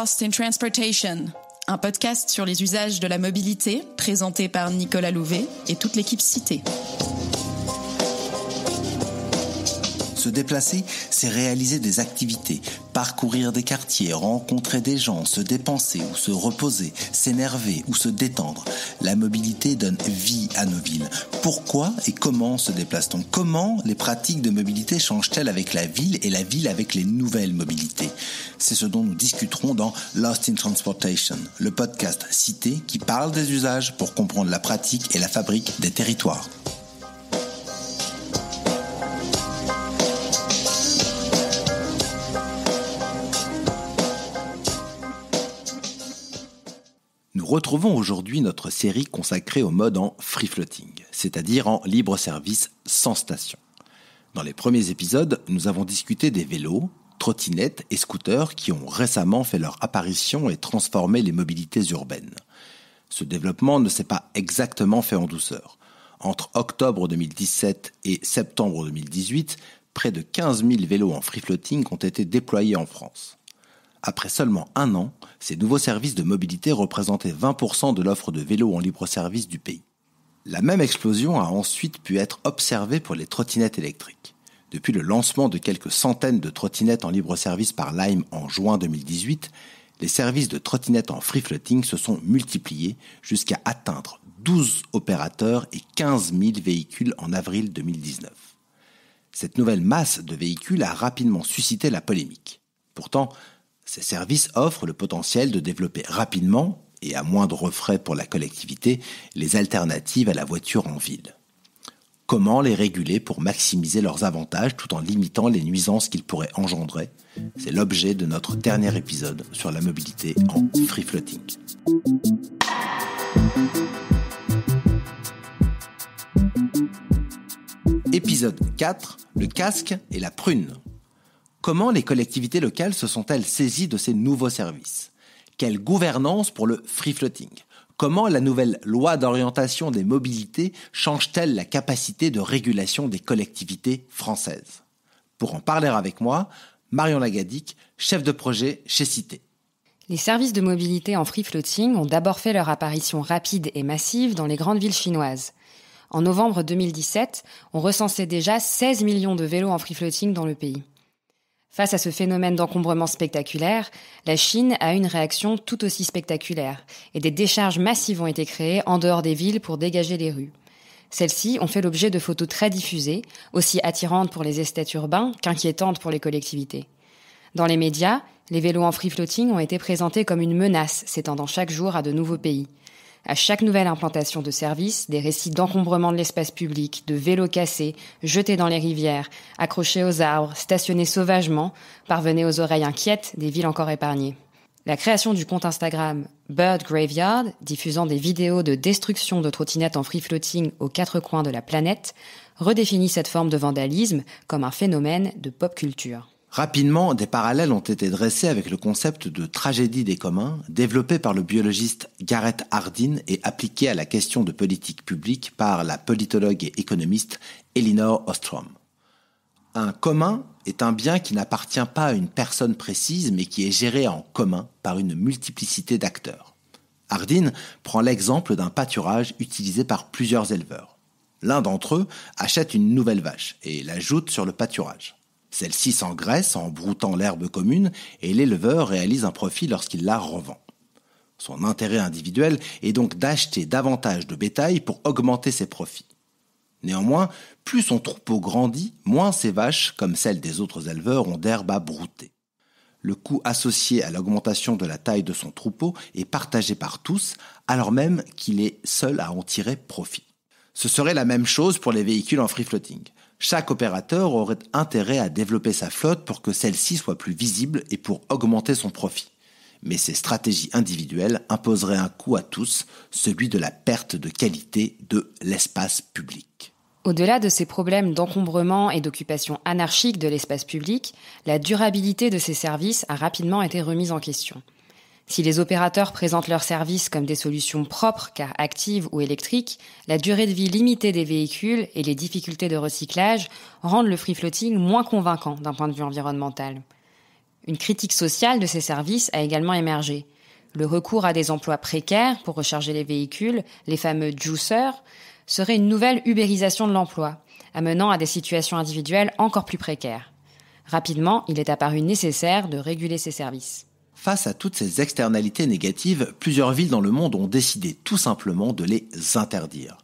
Lost in Transportation, un podcast sur les usages de la mobilité, présenté par Nicolas Louvet et toute l'équipe Cité. Se déplacer, c'est réaliser des activités, parcourir des quartiers, rencontrer des gens, se dépenser ou se reposer, s'énerver ou se détendre. La mobilité donne vie à nos villes. Pourquoi et comment se déplace-t-on ? Comment les pratiques de mobilité changent-elles avec la ville et la ville avec les nouvelles mobilités ? C'est ce dont nous discuterons dans Lost in Transportation, le podcast Cité qui parle des usages pour comprendre la pratique et la fabrique des territoires. Nous retrouvons aujourd'hui notre série consacrée au mode en free floating, c'est-à-dire en libre service sans station. Dans les premiers épisodes, nous avons discuté des vélos, trottinettes et scooters qui ont récemment fait leur apparition et transformé les mobilités urbaines. Ce développement ne s'est pas exactement fait en douceur. Entre octobre 2017 et septembre 2018, près de 15 000 vélos en free floating ont été déployés en France. Après seulement un an, ces nouveaux services de mobilité représentaient 20% de l'offre de vélos en libre-service du pays. La même explosion a ensuite pu être observée pour les trottinettes électriques. Depuis le lancement de quelques centaines de trottinettes en libre-service par Lime en juin 2018, les services de trottinettes en free-floating se sont multipliés jusqu'à atteindre 12 opérateurs et 15 000 véhicules en avril 2019. Cette nouvelle masse de véhicules a rapidement suscité la polémique. Pourtant, ces services offrent le potentiel de développer rapidement, et à moindre frais pour la collectivité, les alternatives à la voiture en ville. Comment les réguler pour maximiser leurs avantages tout en limitant les nuisances qu'ils pourraient engendrer ? C'est l'objet de notre dernier épisode sur la mobilité en free floating. Épisode 4, le casque et la prune. Comment les collectivités locales se sont-elles saisies de ces nouveaux services ? Quelle gouvernance pour le free floating ? Comment la nouvelle loi d'orientation des mobilités change-t-elle la capacité de régulation des collectivités françaises ? Pour en parler avec moi, Marion Lagadic, chef de projet chez Cité. Les services de mobilité en free floating ont d'abord fait leur apparition rapide et massive dans les grandes villes chinoises. En novembre 2017, on recensait déjà 16 millions de vélos en free floating dans le pays. Face à ce phénomène d'encombrement spectaculaire, la Chine a eu une réaction tout aussi spectaculaire et des décharges massives ont été créées en dehors des villes pour dégager les rues. Celles-ci ont fait l'objet de photos très diffusées, aussi attirantes pour les esthètes urbains qu'inquiétantes pour les collectivités. Dans les médias, les vélos en free floating ont été présentés comme une menace s'étendant chaque jour à de nouveaux pays. À chaque nouvelle implantation de service, des récits d'encombrement de l'espace public, de vélos cassés, jetés dans les rivières, accrochés aux arbres, stationnés sauvagement, parvenaient aux oreilles inquiètes des villes encore épargnées. La création du compte Instagram Bird Graveyard, diffusant des vidéos de destruction de trottinettes en free floating aux quatre coins de la planète, redéfinit cette forme de vandalisme comme un phénomène de pop culture. Rapidement, des parallèles ont été dressés avec le concept de tragédie des communs, développé par le biologiste Gareth Hardin et appliqué à la question de politique publique par la politologue et économiste Elinor Ostrom. Un commun est un bien qui n'appartient pas à une personne précise, mais qui est géré en commun par une multiplicité d'acteurs. Hardin prend l'exemple d'un pâturage utilisé par plusieurs éleveurs. L'un d'entre eux achète une nouvelle vache et l'ajoute sur le pâturage. Celle-ci s'engraisse en broutant l'herbe commune et l'éleveur réalise un profit lorsqu'il la revend. Son intérêt individuel est donc d'acheter davantage de bétail pour augmenter ses profits. Néanmoins, plus son troupeau grandit, moins ses vaches, comme celles des autres éleveurs, ont d'herbe à brouter. Le coût associé à l'augmentation de la taille de son troupeau est partagé par tous, alors même qu'il est seul à en tirer profit. Ce serait la même chose pour les véhicules en free floating. Chaque opérateur aurait intérêt à développer sa flotte pour que celle-ci soit plus visible et pour augmenter son profit. Mais ces stratégies individuelles imposeraient un coût à tous, celui de la perte de qualité de l'espace public. Au-delà de ces problèmes d'encombrement et d'occupation anarchique de l'espace public, la durabilité de ces services a rapidement été remise en question. Si les opérateurs présentent leurs services comme des solutions propres car actives ou électriques, la durée de vie limitée des véhicules et les difficultés de recyclage rendent le free floating moins convaincant d'un point de vue environnemental. Une critique sociale de ces services a également émergé. Le recours à des emplois précaires pour recharger les véhicules, les fameux juiceurs, serait une nouvelle ubérisation de l'emploi, amenant à des situations individuelles encore plus précaires. Rapidement, il est apparu nécessaire de réguler ces services. Face à toutes ces externalités négatives, plusieurs villes dans le monde ont décidé tout simplement de les interdire.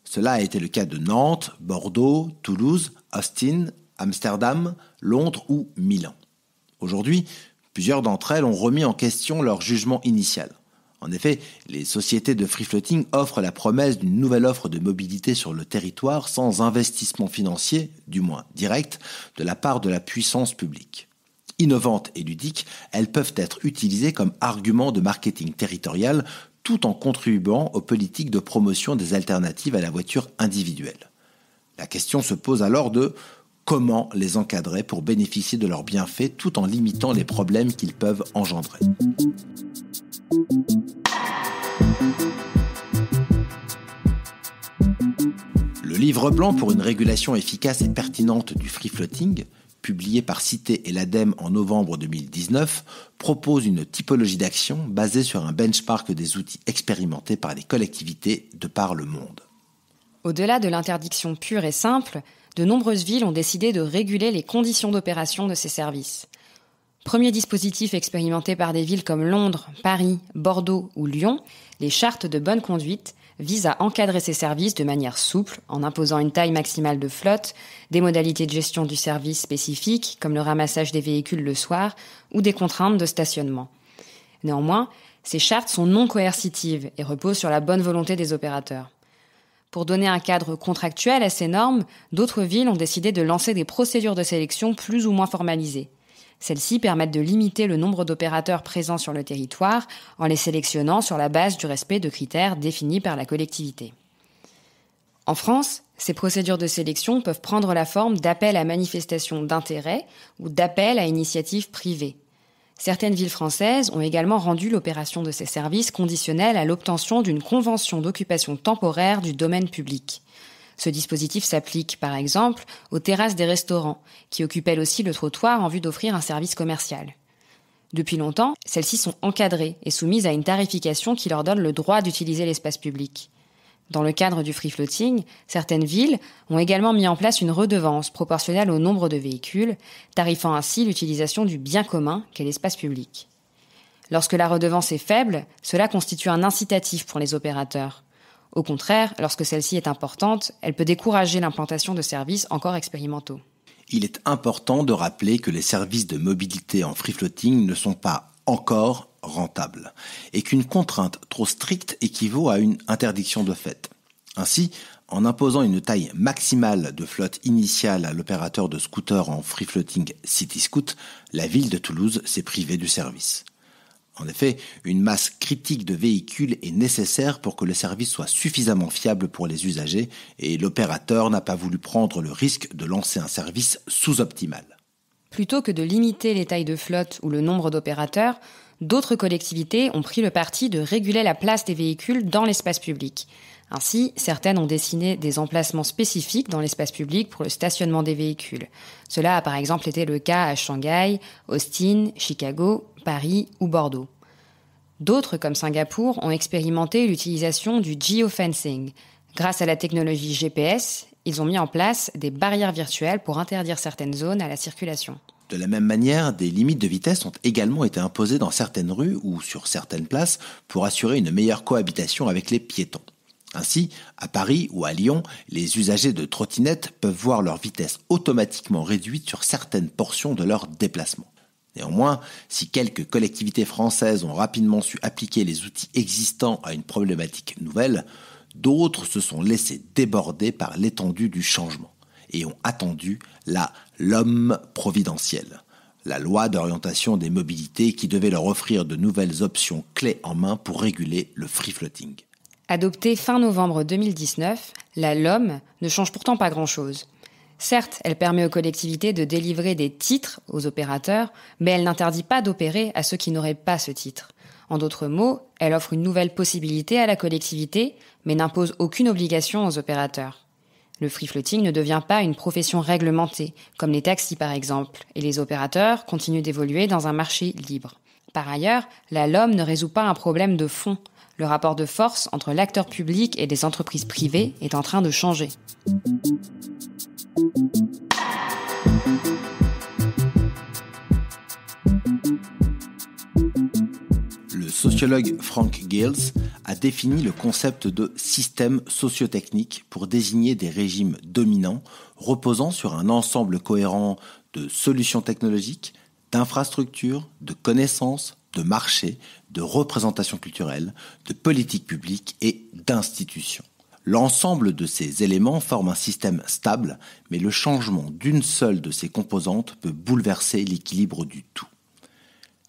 Cela a été le cas de Nantes, Bordeaux, Toulouse, Austin, Amsterdam, Londres ou Milan. Aujourd'hui, plusieurs d'entre elles ont remis en question leur jugement initial. En effet, les sociétés de free floating offrent la promesse d'une nouvelle offre de mobilité sur le territoire sans investissement financier, du moins direct, de la part de la puissance publique. Innovantes et ludiques, elles peuvent être utilisées comme argument de marketing territorial tout en contribuant aux politiques de promotion des alternatives à la voiture individuelle. La question se pose alors de comment les encadrer pour bénéficier de leurs bienfaits tout en limitant les problèmes qu'ils peuvent engendrer. Le livre blanc pour une régulation efficace et pertinente du free floating, publié par Cité et l'ADEME en novembre 2019, propose une typologie d'action basée sur un benchmark des outils expérimentés par les collectivités de par le monde. Au-delà de l'interdiction pure et simple, de nombreuses villes ont décidé de réguler les conditions d'opération de ces services. Premier dispositif expérimenté par des villes comme Londres, Paris, Bordeaux ou Lyon, les chartes de bonne conduite visent à encadrer ces services de manière souple en imposant une taille maximale de flotte, des modalités de gestion du service spécifiques comme le ramassage des véhicules le soir ou des contraintes de stationnement. Néanmoins, ces chartes sont non coercitives et reposent sur la bonne volonté des opérateurs. Pour donner un cadre contractuel à ces normes, d'autres villes ont décidé de lancer des procédures de sélection plus ou moins formalisées. Celles-ci permettent de limiter le nombre d'opérateurs présents sur le territoire en les sélectionnant sur la base du respect de critères définis par la collectivité. En France, ces procédures de sélection peuvent prendre la forme d'appels à manifestation d'intérêt ou d'appels à initiative privée. Certaines villes françaises ont également rendu l'opération de ces services conditionnelle à l'obtention d'une convention d'occupation temporaire du domaine public. Ce dispositif s'applique, par exemple, aux terrasses des restaurants, qui occupent elles aussi le trottoir en vue d'offrir un service commercial. Depuis longtemps, celles-ci sont encadrées et soumises à une tarification qui leur donne le droit d'utiliser l'espace public. Dans le cadre du free floating, certaines villes ont également mis en place une redevance proportionnelle au nombre de véhicules, tarifant ainsi l'utilisation du bien commun qu'est l'espace public. Lorsque la redevance est faible, cela constitue un incitatif pour les opérateurs. Au contraire, lorsque celle-ci est importante, elle peut décourager l'implantation de services encore expérimentaux. Il est important de rappeler que les services de mobilité en free floating ne sont pas encore rentables et qu'une contrainte trop stricte équivaut à une interdiction de fait. Ainsi, en imposant une taille maximale de flotte initiale à l'opérateur de scooter en free floating CityScoot, la ville de Toulouse s'est privée du service. En effet, une masse critique de véhicules est nécessaire pour que le service soit suffisamment fiable pour les usagers et l'opérateur n'a pas voulu prendre le risque de lancer un service sous-optimal. Plutôt que de limiter les tailles de flotte ou le nombre d'opérateurs, d'autres collectivités ont pris le parti de réguler la place des véhicules dans l'espace public. Ainsi, certaines ont dessiné des emplacements spécifiques dans l'espace public pour le stationnement des véhicules. Cela a par exemple été le cas à Shanghai, Austin, Chicago, Paris ou Bordeaux. D'autres, comme Singapour, ont expérimenté l'utilisation du geofencing. Grâce à la technologie GPS, ils ont mis en place des barrières virtuelles pour interdire certaines zones à la circulation. De la même manière, des limites de vitesse ont également été imposées dans certaines rues ou sur certaines places pour assurer une meilleure cohabitation avec les piétons. Ainsi, à Paris ou à Lyon, les usagers de trottinettes peuvent voir leur vitesse automatiquement réduite sur certaines portions de leur déplacement. Néanmoins, si quelques collectivités françaises ont rapidement su appliquer les outils existants à une problématique nouvelle, d'autres se sont laissés déborder par l'étendue du changement et ont attendu la LOM providentielle, la loi d'orientation des mobilités qui devait leur offrir de nouvelles options clés en main pour réguler le free floating. Adoptée fin novembre 2019, la LOM ne change pourtant pas grand-chose. Certes, elle permet aux collectivités de délivrer des titres aux opérateurs, mais elle n'interdit pas d'opérer à ceux qui n'auraient pas ce titre. En d'autres mots, elle offre une nouvelle possibilité à la collectivité, mais n'impose aucune obligation aux opérateurs. Le free floating ne devient pas une profession réglementée, comme les taxis par exemple, et les opérateurs continuent d'évoluer dans un marché libre. Par ailleurs, la LOM ne résout pas un problème de fond. Le rapport de force entre l'acteur public et les entreprises privées est en train de changer. Le sociologue Frank Gills a défini le concept de système sociotechnique pour désigner des régimes dominants reposant sur un ensemble cohérent de solutions technologiques, d'infrastructures, de connaissances, de marchés, de représentations culturelles, de politiques publiques et d'institutions. L'ensemble de ces éléments forme un système stable, mais le changement d'une seule de ces composantes peut bouleverser l'équilibre du tout.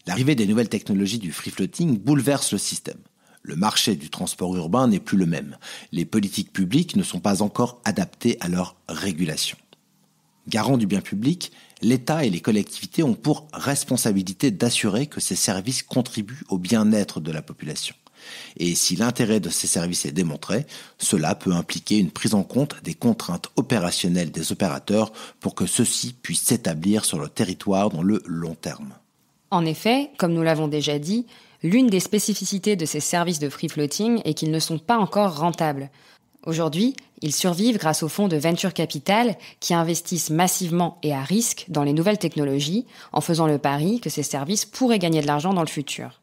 L'arrivée des nouvelles technologies du free floating bouleverse le système. Le marché du transport urbain n'est plus le même. Les politiques publiques ne sont pas encore adaptées à leur régulation. Garants du bien public, l'État et les collectivités ont pour responsabilité d'assurer que ces services contribuent au bien-être de la population. Et si l'intérêt de ces services est démontré, cela peut impliquer une prise en compte des contraintes opérationnelles des opérateurs pour que ceux-ci puissent s'établir sur le territoire dans le long terme. En effet, comme nous l'avons déjà dit, l'une des spécificités de ces services de free floating est qu'ils ne sont pas encore rentables. Aujourd'hui, ils survivent grâce aux fonds de venture capital qui investissent massivement et à risque dans les nouvelles technologies en faisant le pari que ces services pourraient gagner de l'argent dans le futur.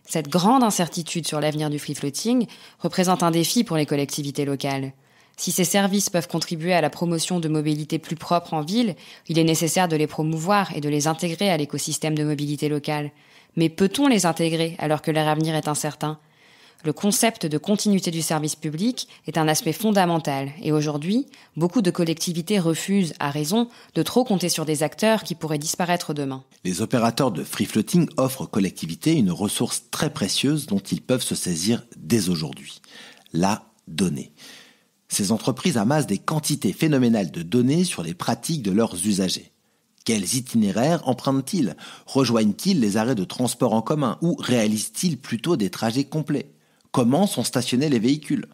Cette grande incertitude sur l'avenir du free floating représente un défi pour les collectivités locales. Si ces services peuvent contribuer à la promotion de mobilité plus propre en ville, il est nécessaire de les promouvoir et de les intégrer à l'écosystème de mobilité locale. Mais peut-on les intégrer alors que leur avenir est incertain ? Le concept de continuité du service public est un aspect fondamental et aujourd'hui, beaucoup de collectivités refusent, à raison, de trop compter sur des acteurs qui pourraient disparaître demain. Les opérateurs de free floating offrent aux collectivités une ressource très précieuse dont ils peuvent se saisir dès aujourd'hui. La donnée. Ces entreprises amassent des quantités phénoménales de données sur les pratiques de leurs usagers. Quels itinéraires empruntent-ils ? Rejoignent-ils les arrêts de transport en commun ou réalisent-ils plutôt des trajets complets ? Comment sont stationnés les véhicules ?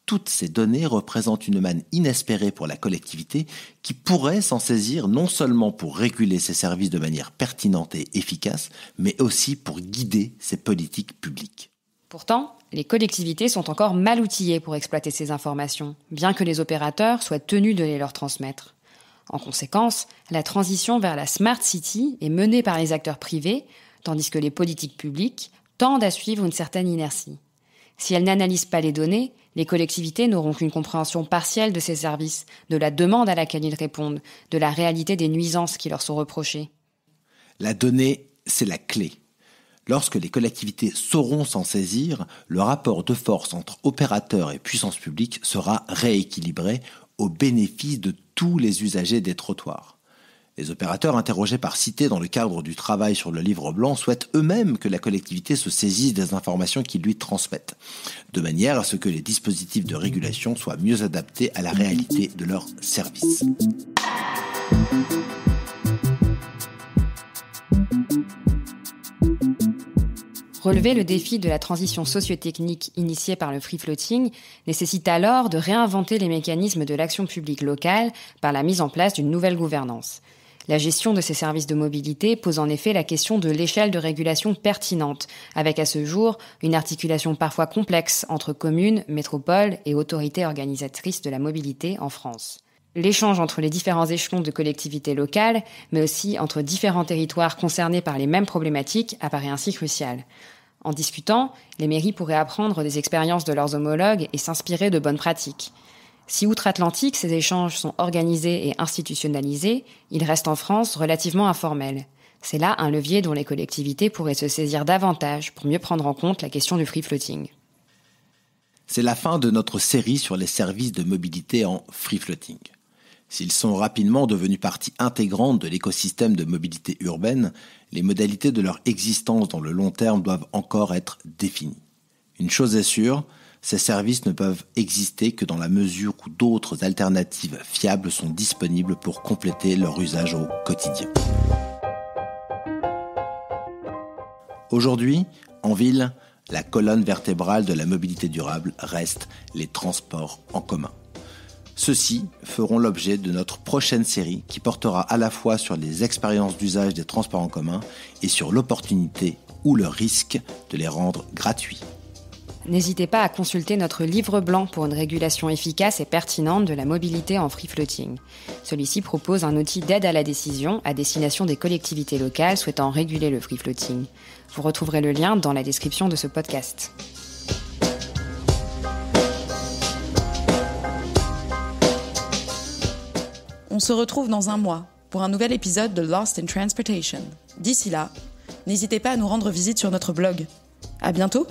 Toutes ces données représentent une manne inespérée pour la collectivité qui pourrait s'en saisir non seulement pour réguler ses services de manière pertinente et efficace, mais aussi pour guider ses politiques publiques. Pourtant, les collectivités sont encore mal outillées pour exploiter ces informations, bien que les opérateurs soient tenus de les leur transmettre. En conséquence, la transition vers la Smart City est menée par les acteurs privés, tandis que les politiques publiques tendent à suivre une certaine inertie. Si elles n'analysent pas les données, les collectivités n'auront qu'une compréhension partielle de ces services, de la demande à laquelle ils répondent, de la réalité des nuisances qui leur sont reprochées. La donnée, c'est la clé. Lorsque les collectivités sauront s'en saisir, le rapport de force entre opérateurs et puissance publique sera rééquilibré au bénéfice de tous les usagers des trottoirs. Les opérateurs interrogés par Cité dans le cadre du travail sur le livre blanc souhaitent eux-mêmes que la collectivité se saisisse des informations qu'ils lui transmettent, de manière à ce que les dispositifs de régulation soient mieux adaptés à la réalité de leurs services. Relever le défi de la transition socio-technique initiée par le free floating nécessite alors de réinventer les mécanismes de l'action publique locale par la mise en place d'une nouvelle gouvernance. La gestion de ces services de mobilité pose en effet la question de l'échelle de régulation pertinente, avec à ce jour une articulation parfois complexe entre communes, métropoles et autorités organisatrices de la mobilité en France. L'échange entre les différents échelons de collectivités locales, mais aussi entre différents territoires concernés par les mêmes problématiques, apparaît ainsi crucial. En discutant, les mairies pourraient apprendre des expériences de leurs homologues et s'inspirer de bonnes pratiques. Si outre-Atlantique, ces échanges sont organisés et institutionnalisés, ils restent en France relativement informels. C'est là un levier dont les collectivités pourraient se saisir davantage pour mieux prendre en compte la question du free floating. C'est la fin de notre série sur les services de mobilité en free floating. S'ils sont rapidement devenus partie intégrante de l'écosystème de mobilité urbaine, les modalités de leur existence dans le long terme doivent encore être définies. Une chose est sûre, ces services ne peuvent exister que dans la mesure où d'autres alternatives fiables sont disponibles pour compléter leur usage au quotidien. Aujourd'hui, en ville, la colonne vertébrale de la mobilité durable reste les transports en commun. Ceux-ci feront l'objet de notre prochaine série qui portera à la fois sur les expériences d'usage des transports en commun et sur l'opportunité ou le risque de les rendre gratuits. N'hésitez pas à consulter notre livre blanc pour une régulation efficace et pertinente de la mobilité en free floating. Celui-ci propose un outil d'aide à la décision à destination des collectivités locales souhaitant réguler le free floating. Vous retrouverez le lien dans la description de ce podcast. On se retrouve dans un mois pour un nouvel épisode de Lost in Transportation. D'ici là, n'hésitez pas à nous rendre visite sur notre blog. À bientôt!